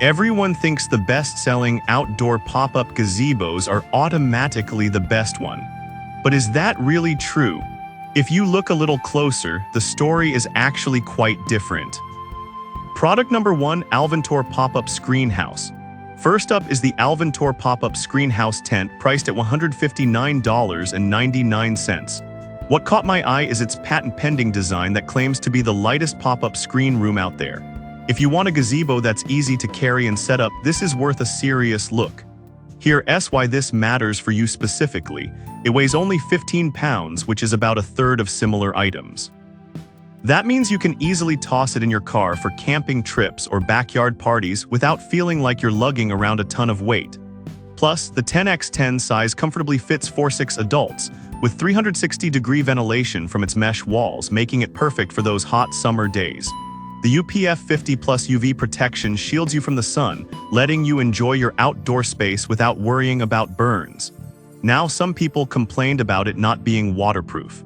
Everyone thinks the best-selling outdoor pop-up gazebos are automatically the best one. But is that really true? If you look a little closer, the story is actually quite different. Product number 1, Alventor Pop-Up Screen House. First up is the Alventor Pop-Up Screen House tent, priced at $159.99. What caught my eye is its patent-pending design that claims to be the lightest pop-up screen room out there. If you want a gazebo that's easy to carry and set up, this is worth a serious look. Here's why this matters for you specifically. It weighs only 15 pounds, which is about a third of similar items. That means you can easily toss it in your car for camping trips or backyard parties without feeling like you're lugging around a ton of weight. Plus, the 10x10 size comfortably fits 4-6 adults, with 360-degree ventilation from its mesh walls, making it perfect for those hot summer days. The UPF 50+ UV protection shields you from the sun, letting you enjoy your outdoor space without worrying about burns. Now, some people complained about it not being waterproof.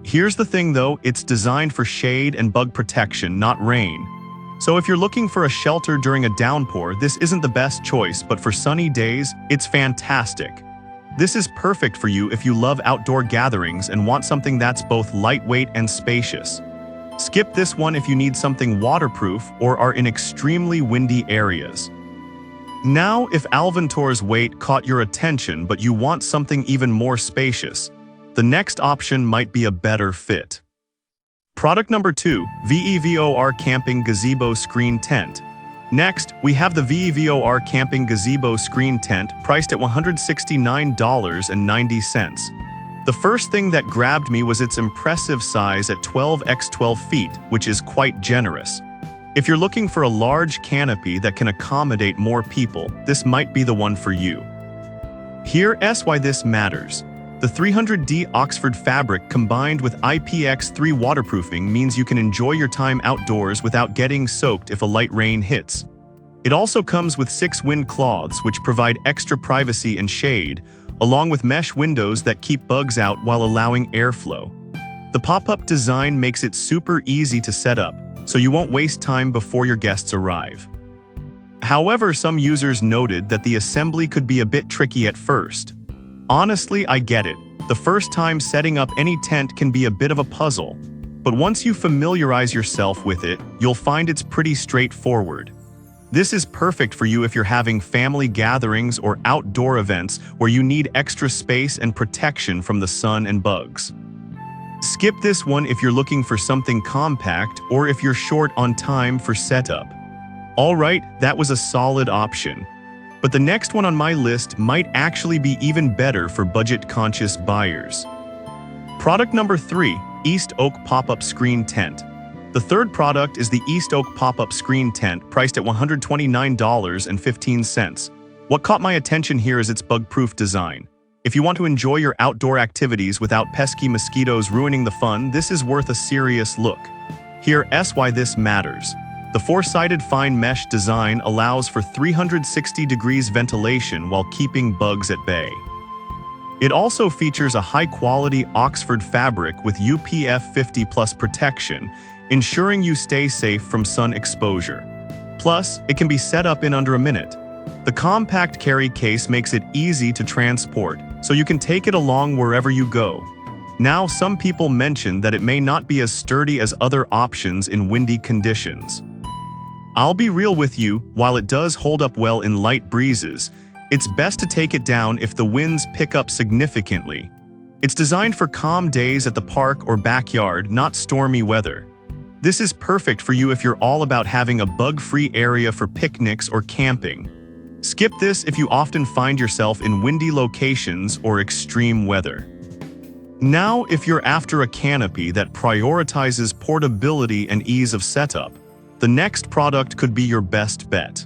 Here's the thing though, it's designed for shade and bug protection, not rain. So if you're looking for a shelter during a downpour, this isn't the best choice, but for sunny days, it's fantastic. This is perfect for you if you love outdoor gatherings and want something that's both lightweight and spacious. Skip this one if you need something waterproof or are in extremely windy areas. Now, if Alventor's weight caught your attention but you want something even more spacious, the next option might be a better fit. Product number 2, VEVOR Camping Gazebo Screen Tent. Next, we have the VEVOR Camping Gazebo Screen Tent, priced at $169.90. The first thing that grabbed me was its impressive size at 12 x 12 feet, which is quite generous. If you're looking for a large canopy that can accommodate more people, this might be the one for you. Here's why this matters. The 300D Oxford fabric combined with IPX3 waterproofing means you can enjoy your time outdoors without getting soaked if a light rain hits. It also comes with 6 wind cloths, which provide extra privacy and shade, along with mesh windows that keep bugs out while allowing airflow. The pop-up design makes it super easy to set up, so you won't waste time before your guests arrive. However, some users noted that the assembly could be a bit tricky at first. Honestly, I get it. The first time setting up any tent can be a bit of a puzzle, but once you familiarize yourself with it, you'll find it's pretty straightforward. This is perfect for you if you're having family gatherings or outdoor events where you need extra space and protection from the sun and bugs. Skip this one if you're looking for something compact or if you're short on time for setup. Alright, that was a solid option. But the next one on my list might actually be even better for budget-conscious buyers. Product number 3, East Oak Pop-Up Screen Tent. The third product is the East Oak Pop-Up Screen Tent, priced at $129.15. What caught my attention here is its bug-proof design. If you want to enjoy your outdoor activities without pesky mosquitoes ruining the fun, this is worth a serious look. Here's why this matters. The 4-sided fine mesh design allows for 360 degrees ventilation while keeping bugs at bay. It also features a high-quality Oxford fabric with UPF 50+ protection, ensuring you stay safe from sun exposure. Plus, it can be set up in under a minute. The compact carry case makes it easy to transport, so you can take it along wherever you go. Now, some people mention that it may not be as sturdy as other options in windy conditions. I'll be real with you, while it does hold up well in light breezes, it's best to take it down if the winds pick up significantly. It's designed for calm days at the park or backyard, not stormy weather. This is perfect for you if you're all about having a bug-free area for picnics or camping. Skip this if you often find yourself in windy locations or extreme weather. Now, if you're after a canopy that prioritizes portability and ease of setup, the next product could be your best bet.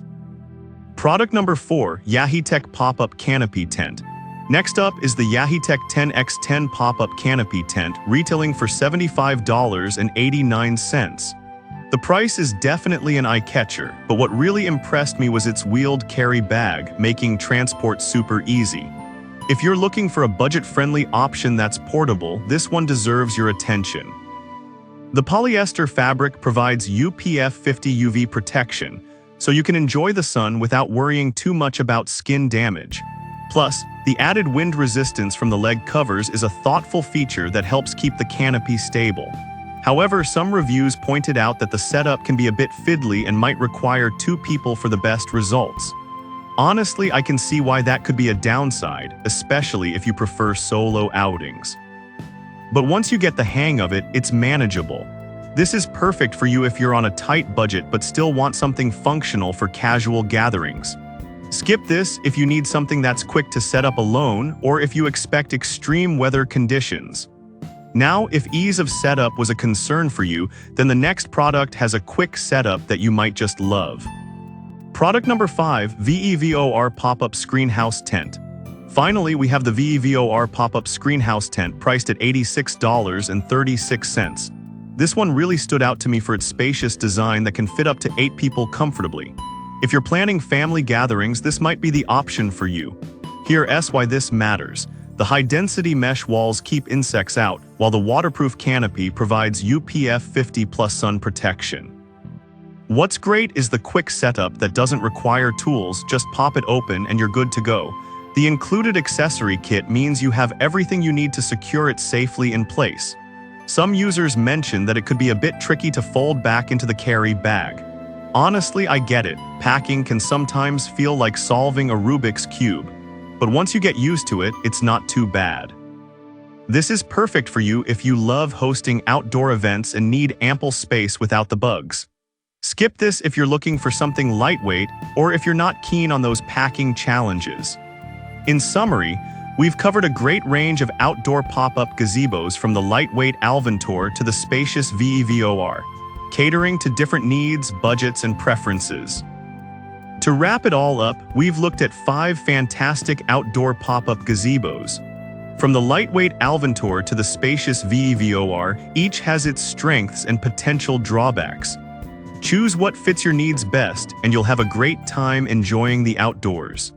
Product number 4, Yahitech Pop-Up Canopy Tent. Next up is the Yahitech 10x10 Pop-Up Canopy Tent, retailing for $75.89. The price is definitely an eye-catcher, but what really impressed me was its wheeled carry bag, making transport super easy. If you're looking for a budget-friendly option that's portable, this one deserves your attention. The polyester fabric provides UPF 50 UV protection, so you can enjoy the sun without worrying too much about skin damage. Plus, the added wind resistance from the leg covers is a thoughtful feature that helps keep the canopy stable. However, some reviews pointed out that the setup can be a bit fiddly and might require 2 people for the best results. Honestly, I can see why that could be a downside, especially if you prefer solo outings. But once you get the hang of it, it's manageable. This is perfect for you if you're on a tight budget but still want something functional for casual gatherings. Skip this if you need something that's quick to set up alone or if you expect extreme weather conditions. Now, if ease of setup was a concern for you, then the next product has a quick setup that you might just love. Product number 5, VEVOR Pop-Up Screen House Tent. Finally, we have the VEVOR Pop-Up Screen House Tent priced at $86.36. This one really stood out to me for its spacious design that can fit up to 8 people comfortably. If you're planning family gatherings, this might be the option for you. Here's why this matters. The high-density mesh walls keep insects out, while the waterproof canopy provides UPF 50+ sun protection. What's great is the quick setup that doesn't require tools, just pop it open and you're good to go. The included accessory kit means you have everything you need to secure it safely in place. Some users mention that it could be a bit tricky to fold back into the carry bag. Honestly, I get it. Packing can sometimes feel like solving a Rubik's Cube. But once you get used to it, it's not too bad. This is perfect for you if you love hosting outdoor events and need ample space without the bugs. Skip this if you're looking for something lightweight or if you're not keen on those packing challenges. In summary, we've covered a great range of outdoor pop-up gazebos from the lightweight Alventor to the spacious VEVOR, catering to different needs, budgets, and preferences. To wrap it all up, we've looked at 5 fantastic outdoor pop-up gazebos. From the lightweight Alventor to the spacious VEVOR, each has its strengths and potential drawbacks. Choose what fits your needs best, and you'll have a great time enjoying the outdoors.